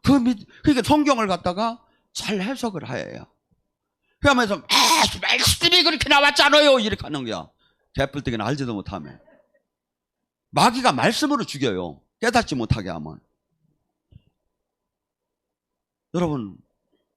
그러니까 성경을 갖다가 잘 해석을 해야. 그러면서 말씀이 그렇게 나왔잖아요 이렇게 하는 거야. 개뿔뜨기는 알지도 못하며. 마귀가 말씀으로 죽여요. 깨닫지 못하게 하면. 여러분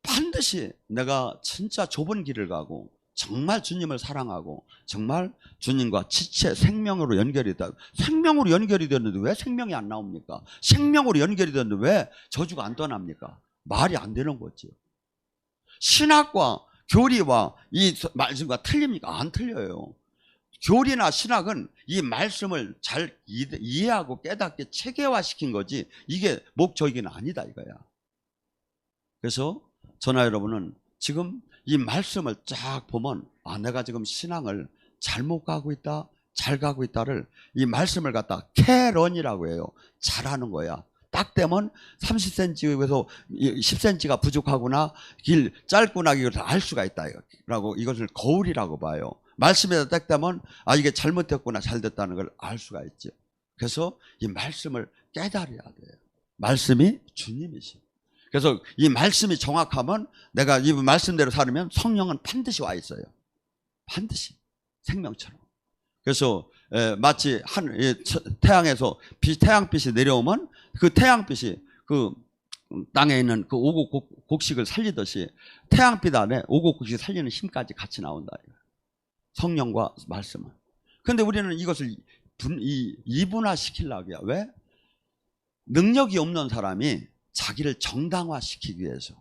반드시 내가 진짜 좁은 길을 가고 정말 주님을 사랑하고 정말 주님과 지체 생명으로 연결이 됐다. 생명으로 연결이 됐는데 왜 생명이 안 나옵니까? 생명으로 연결이 됐는데 왜 저주가 안 떠납니까? 말이 안 되는 거죠. 신학과 교리와 이 말씀과 틀립니까? 안 틀려요. 교리나 신학은 이 말씀을 잘 이해하고 깨닫게 체계화시킨 거지 이게 목적이는 아니다 이거야. 그래서 저나 여러분은 지금 이 말씀을 쫙 보면 내가 지금 신앙을 잘못 가고 있다, 잘 가고 있다를 이 말씀을 갖다 캐런이라고 해요. 잘하는 거야. 딱 되면 30cm에서 10cm가 부족하구나, 길 짧구나 이걸 알 수가 있다. 이것을 거울이라고 봐요. 말씀에다 딱 되면 이게 잘못됐구나 잘 됐다는 걸 알 수가 있죠. 그래서 이 말씀을 깨달아야 돼요. 말씀이 주님이시. 그래서 이 말씀이 정확하면 내가 이 말씀대로 살면 성령은 반드시 와 있어요. 반드시 생명처럼. 그래서 마치 태양에서 태양빛이 내려오면 그 태양빛이 그 땅에 있는 그 오곡 곡식을 살리듯이 태양빛 안에 오곡 곡식을 살리는 힘까지 같이 나온다. 성령과 말씀은. 그런데 우리는 이것을 이분화시키려고 해요. 왜? 능력이 없는 사람이 자기를 정당화시키기 위해서.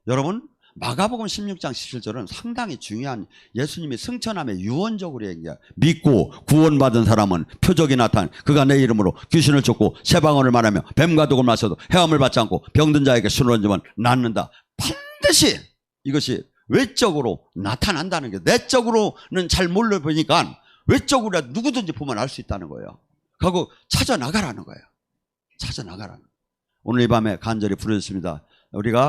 여러분 마가복음 16장 17절은 상당히 중요한, 예수님이 승천함에 유언적으로 얘기해요. 믿고 구원받은 사람은 표적이 나타난 그가 내 이름으로 귀신을 쫓고 새방언을 말하며 뱀과 독을 마셔도 해함을 받지 않고 병든 자에게 술을 얹으면 낫는다. 반드시 이것이 외적으로 나타난다는 게, 내적으로는 잘 몰라보니까 외적으로 누구든지 보면 알 수 있다는 거예요. 그리고 찾아나가라는 거예요. 찾아나가라는 거예요. 오늘 이 밤에 간절히 부르셨습니다. 우리가